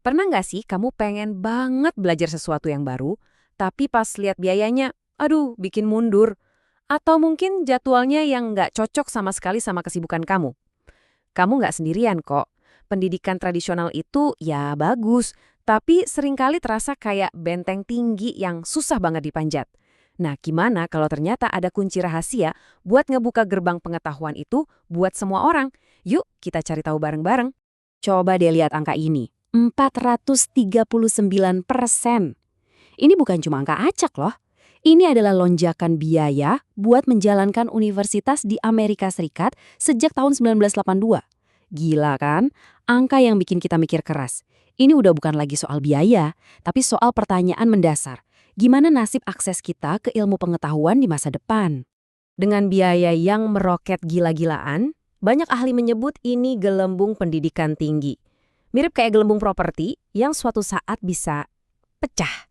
Pernah nggak sih kamu pengen banget belajar sesuatu yang baru, tapi pas lihat biayanya, aduh, bikin mundur. Atau mungkin jadwalnya yang nggak cocok sama sekali sama kesibukan kamu. Kamu nggak sendirian kok. Pendidikan tradisional itu ya bagus, tapi seringkali terasa kayak benteng tinggi yang susah banget dipanjat. Nah, gimana kalau ternyata ada kunci rahasia buat ngebuka gerbang pengetahuan itu buat semua orang? Yuk, kita cari tahu bareng-bareng. Coba deh lihat angka ini. 439%. Ini bukan cuma angka acak loh. Ini adalah lonjakan biaya buat menjalankan universitas di Amerika Serikat sejak tahun 1982. Gila kan? Angka yang bikin kita mikir keras. Ini udah bukan lagi soal biaya, tapi soal pertanyaan mendasar. Gimana nasib akses kita ke ilmu pengetahuan di masa depan? Dengan biaya yang meroket gila-gilaan, banyak ahli menyebut ini gelembung pendidikan tinggi. Mirip kayak gelembung properti yang suatu saat bisa pecah.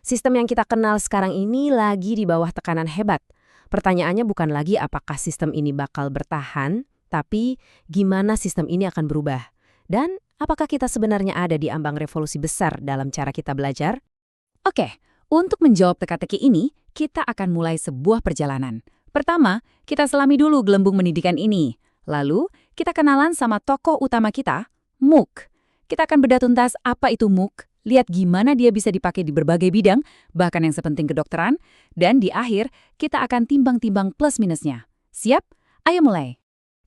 Sistem yang kita kenal sekarang ini lagi di bawah tekanan hebat. Pertanyaannya bukan lagi apakah sistem ini bakal bertahan, tapi gimana sistem ini akan berubah. Dan apakah kita sebenarnya ada di ambang revolusi besar dalam cara kita belajar? Oke, untuk menjawab teka-teki ini, kita akan mulai sebuah perjalanan. Pertama, kita selami dulu gelembung pendidikan ini. Lalu, kita kenalan sama tokoh utama kita, MOOC. Kita akan bedah tuntas apa itu MOOC, lihat gimana dia bisa dipakai di berbagai bidang, bahkan yang sepenting kedokteran, dan di akhir kita akan timbang-timbang plus minusnya. Siap? Ayo mulai.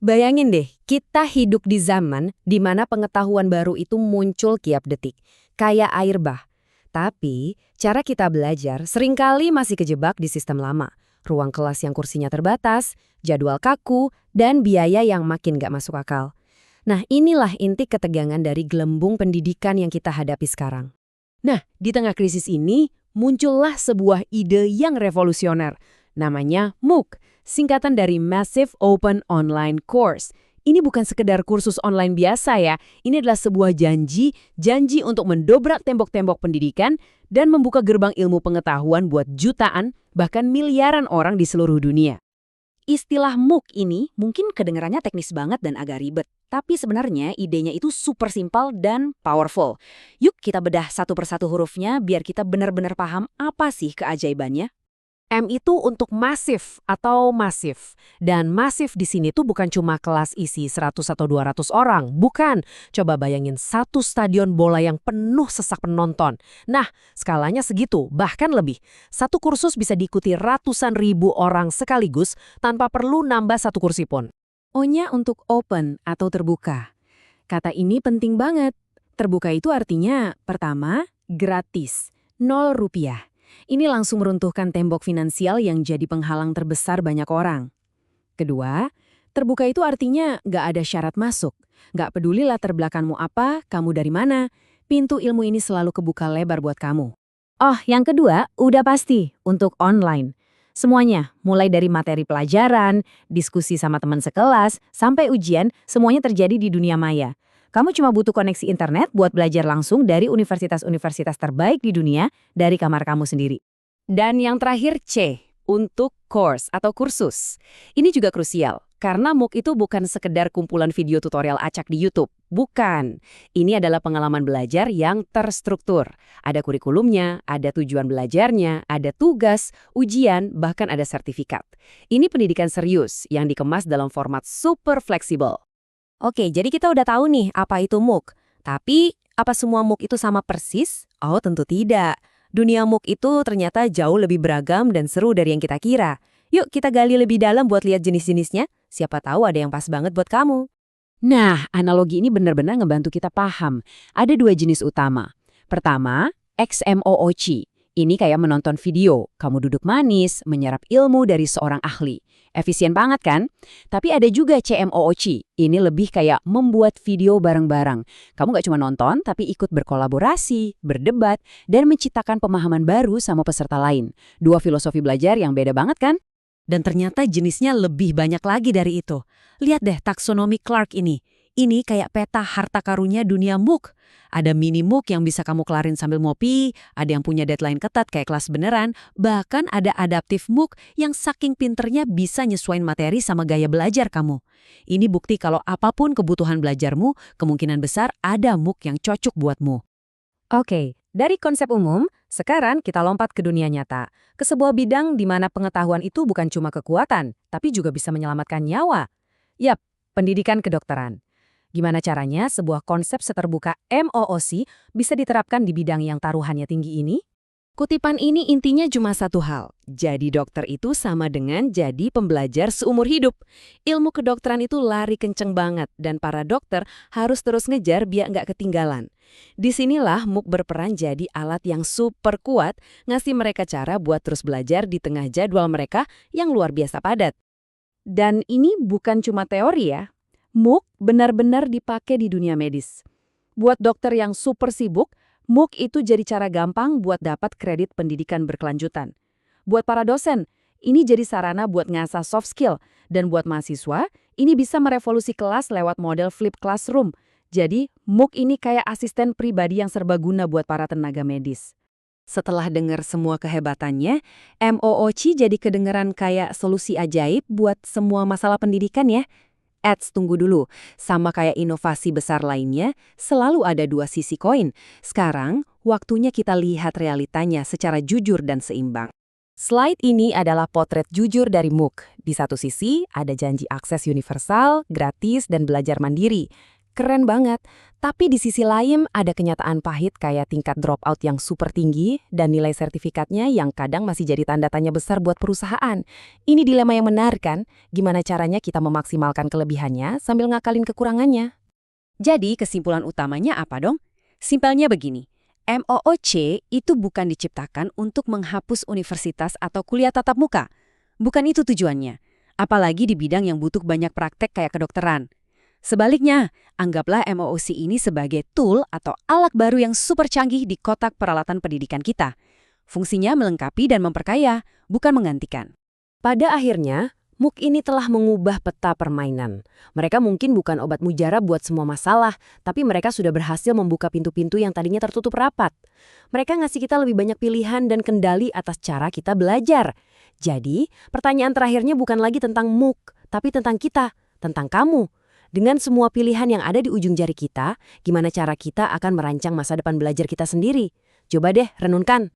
Bayangin deh, kita hidup di zaman di mana pengetahuan baru itu muncul tiap detik, kayak air bah. Tapi, cara kita belajar seringkali masih kejebak di sistem lama. Ruang kelas yang kursinya terbatas, jadwal kaku, dan biaya yang makin gak masuk akal. Nah, inilah inti ketegangan dari gelembung pendidikan yang kita hadapi sekarang. Nah, di tengah krisis ini, muncullah sebuah ide yang revolusioner. Namanya MOOC, singkatan dari Massive Open Online Course. Ini bukan sekedar kursus online biasa ya, ini adalah sebuah janji untuk mendobrak tembok-tembok pendidikan dan membuka gerbang ilmu pengetahuan buat jutaan, bahkan miliaran orang di seluruh dunia. Istilah MOOC ini mungkin kedengarannya teknis banget dan agak ribet, tapi sebenarnya idenya itu super simpel dan powerful. Yuk kita bedah satu persatu hurufnya biar kita benar-benar paham apa sih keajaibannya. M itu untuk masif atau masif. Dan masif di sini tuh bukan cuma kelas isi 100 atau 200 orang, bukan. Coba bayangin satu stadion bola yang penuh sesak penonton. Nah, skalanya segitu, bahkan lebih. Satu kursus bisa diikuti ratusan ribu orang sekaligus tanpa perlu nambah satu kursi pun. O-nya untuk open atau terbuka. Kata ini penting banget. Terbuka itu artinya, pertama, gratis, 0 rupiah. Ini langsung meruntuhkan tembok finansial yang jadi penghalang terbesar banyak orang. Kedua, terbuka itu artinya nggak ada syarat masuk. Nggak peduli latar belakangmu apa, kamu dari mana, pintu ilmu ini selalu kebuka lebar buat kamu. Oh, yang kedua, udah pasti, untuk online. Semuanya, mulai dari materi pelajaran, diskusi sama teman sekelas, sampai ujian, semuanya terjadi di dunia maya. Kamu cuma butuh koneksi internet buat belajar langsung dari universitas-universitas terbaik di dunia dari kamar kamu sendiri. Dan yang terakhir C, untuk course atau kursus. Ini juga krusial, karena MOOC itu bukan sekedar kumpulan video tutorial acak di YouTube. Bukan. Ini adalah pengalaman belajar yang terstruktur. Ada kurikulumnya, ada tujuan belajarnya, ada tugas, ujian, bahkan ada sertifikat. Ini pendidikan serius yang dikemas dalam format super fleksibel. Oke, jadi kita udah tahu nih apa itu MOOC. Tapi, apa semua MOOC itu sama persis? Oh, tentu tidak. Dunia MOOC itu ternyata jauh lebih beragam dan seru dari yang kita kira. Yuk kita gali lebih dalam buat lihat jenis-jenisnya. Siapa tahu ada yang pas banget buat kamu. Nah, analogi ini benar-benar ngebantu kita paham. Ada 2 jenis utama. Pertama, XMOOC. Ini kayak menonton video. Kamu duduk manis, menyerap ilmu dari seorang ahli. Efisien banget kan? Tapi ada juga CMOOC. Ini lebih kayak membuat video bareng-bareng. Kamu gak cuma nonton, tapi ikut berkolaborasi, berdebat, dan menciptakan pemahaman baru sama peserta lain. 2 filosofi belajar yang beda banget kan? Dan ternyata jenisnya lebih banyak lagi dari itu. Lihat deh taksonomi Clark ini. Ini kayak peta harta karunnya dunia MOOC. Ada mini MOOC yang bisa kamu kelarin sambil ngopi, ada yang punya deadline ketat kayak kelas beneran, bahkan ada adaptif MOOC yang saking pinternya bisa nyesuaiin materi sama gaya belajar kamu. Ini bukti kalau apapun kebutuhan belajarmu, kemungkinan besar ada MOOC yang cocok buatmu. Oke, dari konsep umum, sekarang kita lompat ke dunia nyata. Ke sebuah bidang di mana pengetahuan itu bukan cuma kekuatan, tapi juga bisa menyelamatkan nyawa. Yap, pendidikan kedokteran. Gimana caranya sebuah konsep seterbuka MOOC bisa diterapkan di bidang yang taruhannya tinggi ini? Kutipan ini intinya cuma satu hal. Jadi dokter itu sama dengan jadi pembelajar seumur hidup. Ilmu kedokteran itu lari kenceng banget dan para dokter harus terus ngejar biar nggak ketinggalan. Disinilah MOOC berperan jadi alat yang super kuat, ngasih mereka cara buat terus belajar di tengah jadwal mereka yang luar biasa padat. Dan ini bukan cuma teori ya. MOOC benar-benar dipakai di dunia medis. Buat dokter yang super sibuk, MOOC itu jadi cara gampang buat dapat kredit pendidikan berkelanjutan. Buat para dosen, ini jadi sarana buat ngasah soft skill. Dan buat mahasiswa, ini bisa merevolusi kelas lewat model flip classroom. Jadi, MOOC ini kayak asisten pribadi yang serbaguna buat para tenaga medis. Setelah dengar semua kehebatannya, MOOC jadi kedengeran kayak solusi ajaib buat semua masalah pendidikan ya. Tunggu dulu. Sama kayak inovasi besar lainnya, selalu ada dua sisi koin. Sekarang, waktunya kita lihat realitanya secara jujur dan seimbang. Slide ini adalah potret jujur dari MOOC. Di satu sisi, ada janji akses universal, gratis, dan belajar mandiri. Keren banget. Tapi di sisi lain, ada kenyataan pahit kayak tingkat dropout yang super tinggi dan nilai sertifikatnya yang kadang masih jadi tanda tanya besar buat perusahaan. Ini dilema yang menarik kan? Gimana caranya kita memaksimalkan kelebihannya sambil ngakalin kekurangannya? Jadi kesimpulan utamanya apa dong? Simpelnya begini, MOOC itu bukan diciptakan untuk menghapus universitas atau kuliah tatap muka. Bukan itu tujuannya. Apalagi di bidang yang butuh banyak praktek kayak kedokteran. Sebaliknya, anggaplah MOOC ini sebagai tool atau alat baru yang super canggih di kotak peralatan pendidikan kita. Fungsinya melengkapi dan memperkaya, bukan menggantikan. Pada akhirnya, MOOC ini telah mengubah peta permainan. Mereka mungkin bukan obat mujarab buat semua masalah, tapi mereka sudah berhasil membuka pintu-pintu yang tadinya tertutup rapat. Mereka ngasih kita lebih banyak pilihan dan kendali atas cara kita belajar. Jadi, pertanyaan terakhirnya bukan lagi tentang MOOC, tapi tentang kita, tentang kamu. Dengan semua pilihan yang ada di ujung jari kita, gimana cara kita akan merancang masa depan belajar kita sendiri? Coba deh renungkan.